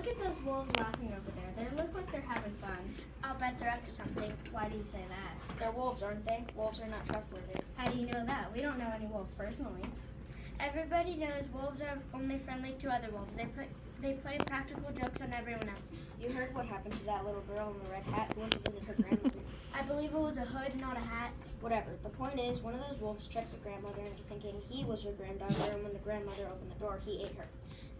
Look at those wolves laughing over there. They look like they're having fun. I'll bet they're up to something. Why do you say that? They're wolves, aren't they? Wolves are not trustworthy. How do you know that? We don't know any wolves personally. Everybody knows wolves are only friendly to other wolves. They play practical jokes on everyone else. You heard what happened to that little girl in the red hat who went to visit her grandmother. I believe it was a hood, not a hat. Whatever. The point is, one of those wolves tricked the grandmother into thinking he was her granddaughter, and when the grandmother opened the door, he ate her.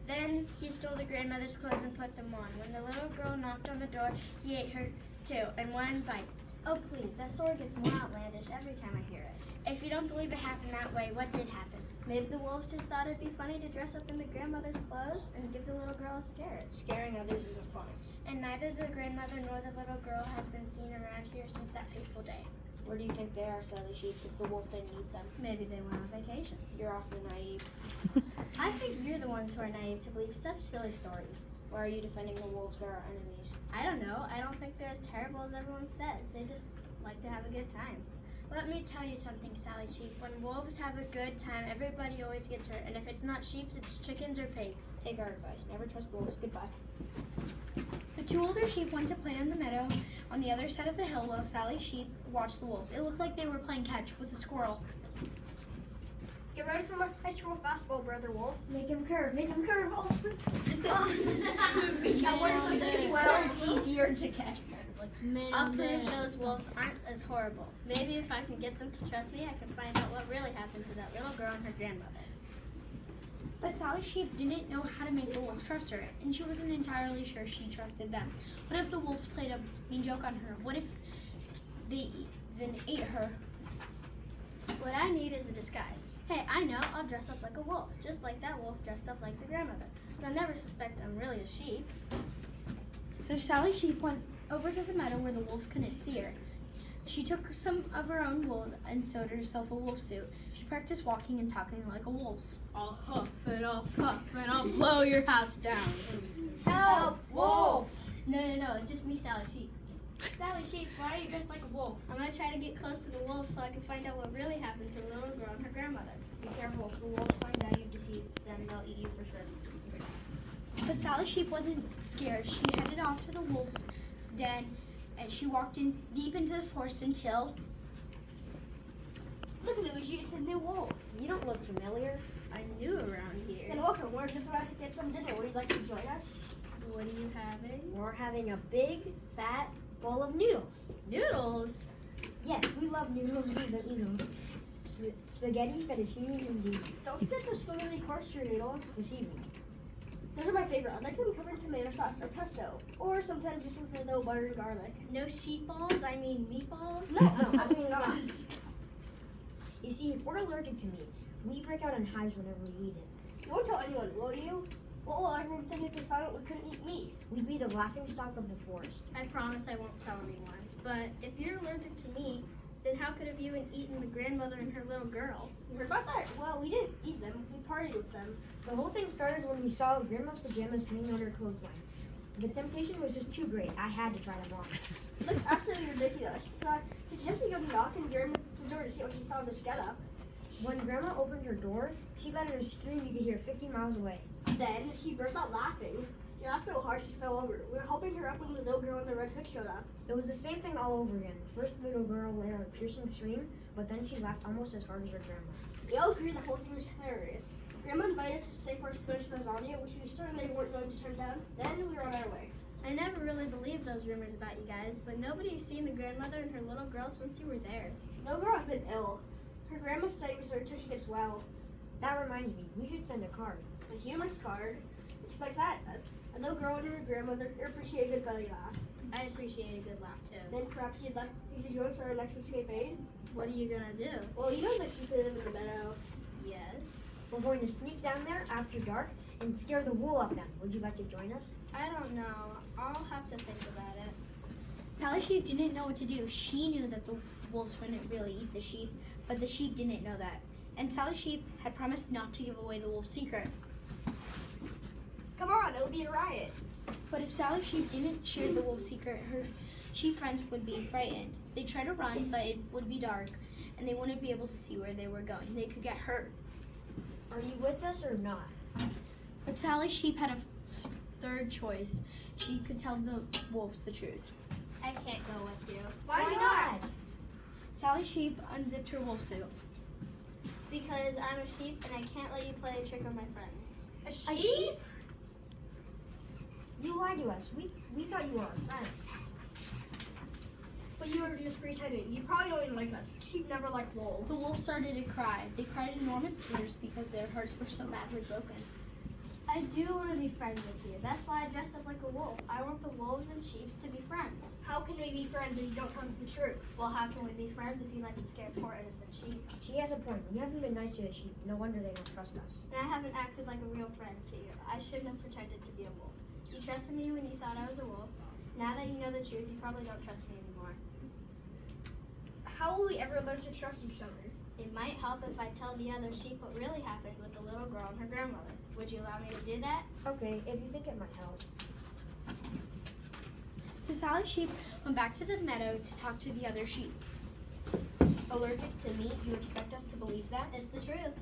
Then he stole the grandmother's clothes and put them on. When the little girl knocked on the door, he ate her too, in one bite. Oh please, that story gets more outlandish every time I hear it. If you don't believe it happened that way, what did happen? Maybe the wolves just thought it'd be funny to dress up in the grandmother's clothes and give the little girl a scare. Scaring others isn't funny. And neither the grandmother nor the little girl has been seen around here since that fateful day. Where do you think they are, Sally Sheep, if the wolf didn't eat them? Maybe they went on vacation. You're awfully naive. I think you're the ones who are naive to believe such silly stories. Why are you defending the wolves that are our enemies? I don't know. I don't think they're as terrible as everyone says. They just like to have a good time. Let me tell you something, Sally Sheep. When wolves have a good time, everybody always gets hurt. And if it's not sheep, it's chickens or pigs. Take our advice. Never trust wolves. Goodbye. The two older sheep went to play on the meadow on the other side of the hill while Sally Sheep watched the wolves. It looked like they were playing catch with a squirrel. Get ready for my high school fastball, Brother Wolf. Make him curve, Wolf. I wonder if I can Well, it's easier to catch. I'll prove those wolves aren't as horrible. Maybe if I can get them to trust me, I can find out what really happened to that little girl and her grandmother. But Sally Sheep didn't know how to make the wolves trust her, and she wasn't entirely sure she trusted them. What if the wolves played a mean joke on her? What if they even ate her? What I need is a disguise. Hey, I know, I'll dress up like a wolf, just like that wolf dressed up like the grandmother. They'll never suspect I'm really a sheep. So Sally Sheep went over to the meadow where the wolves couldn't see her. She took some of her own wool and sewed herself a wolf suit. She practiced walking and talking like a wolf. I'll huff and I'll puff and I'll blow your house down. Help, wolf! No, it's just me, Sally Sheep. Sally Sheep, why are you dressed like a wolf? I'm gonna try to get close to the wolf so I can find out what really happened to the little girl and her grandmother. Be careful. If the wolves find out you deceived them, they'll eat you for sure. But Sally Sheep wasn't scared. She headed off to the wolf's den and she walked in deep into the forest until... Look, Luigi, it's a new wolf. You don't look familiar. I'm new around here. And welcome, we're just about to get some dinner. Would you like to join us? What are you having? We're having a big, fat bowl of noodles. Noodles? Yes, we love noodles. We love noodles. Spaghetti, fettuccine, and beef. Don't forget the spaghetti coaster noodles. This evening. Those are my favorite. I like them covered in tomato sauce or pesto, or sometimes just with a little butter and garlic. No sheep balls? I mean meatballs? No, absolutely not. You see, we're allergic to meat. We break out in hives whenever we eat it. You won't tell anyone, will you? What will everyone think if they found out we couldn't eat meat? We'd be the laughing stock of the forest. I promise I won't tell anyone. But if you're allergic to meat, then how could have you eaten the grandmother and her little girl? You heard about that? Well, we didn't eat them. We partied with them. The whole thing started when we saw Grandma's pajamas hanging on her clothesline. The temptation was just too great. I had to try them on. It looked absolutely ridiculous. So I suggested you go knock on Grandma's door to see what she found us get up. When Grandma opened her door, she let her scream you could hear 50 miles away. Then she burst out laughing. She laughed so hard she fell over. We were helping her up when the little girl in the red hood showed up. It was the same thing all over again. First, the little girl let out a piercing scream, but then she laughed almost as hard as her grandma. We all agreed the whole thing was hilarious. Grandma invited us to stay for a Spanish lasagna, which we certainly weren't going to turn down. Then we were on our way. I never really believed those rumors about you guys, but nobody's seen the grandmother and her little girl since you were there. The little girl has been ill. Her grandma's staying with her until she gets well. That reminds me, we should send a card. A humorous card. Just like that. A little girl and her grandmother appreciate a good belly laugh. I appreciate a good laugh too. Then perhaps you'd like you to join us on our next escape aid? What are you gonna do? Well, you know the sheep live in the meadow. Yes. We're going to sneak down there after dark and scare the wool out of them. Would you like to join us? I don't know. I'll have to think about it. Sally Sheep didn't know what to do. She knew that the wolves wouldn't really eat the sheep, but the sheep didn't know that. And Sally Sheep had promised not to give away the wolf's secret. Come on, it'll be a riot. But if Sally Sheep didn't share the wolf's secret, her sheep friends would be frightened. They'd try to run, but it would be dark, and they wouldn't be able to see where they were going. They could get hurt. Are you with us or not? But Sally Sheep had a third choice. She could tell the wolves the truth. I can't go with you. Why not? Sally Sheep unzipped her wolf suit. Because I'm a sheep and I can't let you play a trick on my friends. A sheep? You lied to us. We thought you were our friend. But you were just pretending. You probably don't even like us. Sheep never like wolves. The wolves started to cry. They cried enormous tears because their hearts were so badly broken. I do want to be friends with you. That's why I dressed up like a wolf. I want the wolves and sheep to be friends. How can we be friends if you don't tell us the truth? Well, how can we be friends if you like to scare poor innocent sheep? She has a point. We haven't been nice to the sheep. No wonder they don't trust us. And I haven't acted like a real friend to you. I shouldn't have pretended to be a wolf. You trusted me when you thought I was a wolf. Now that you know the truth, you probably don't trust me anymore. How will we ever learn to trust each other? It might help if I tell the other sheep what really happened with the little girl and her grandmother. Would you allow me to do that? Okay, if you think it might help. So Sally Sheep went back to the meadow to talk to the other sheep. Allergic to meat? You expect us to believe that? It's the truth.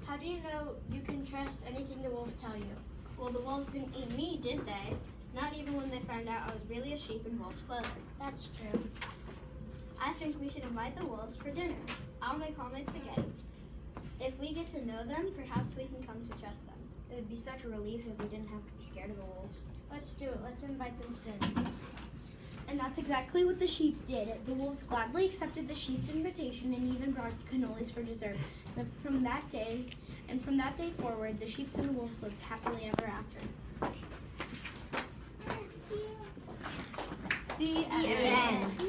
How do you know you can trust anything the wolves tell you? Well, the wolves didn't eat me, did they? Not even when they found out I was really a sheep in wolf's clothing. That's true. I think we should invite the wolves for dinner. I'll make homemade spaghetti. If we get to know them, perhaps we can come to trust them. It would be such a relief if we didn't have to be scared of the wolves. Let's do it. Let's invite them to dinner. And that's exactly what the sheep did. The wolves gladly accepted the sheep's invitation and even brought cannolis for dessert. From that day forward, the sheep and the wolves lived happily ever after. The end.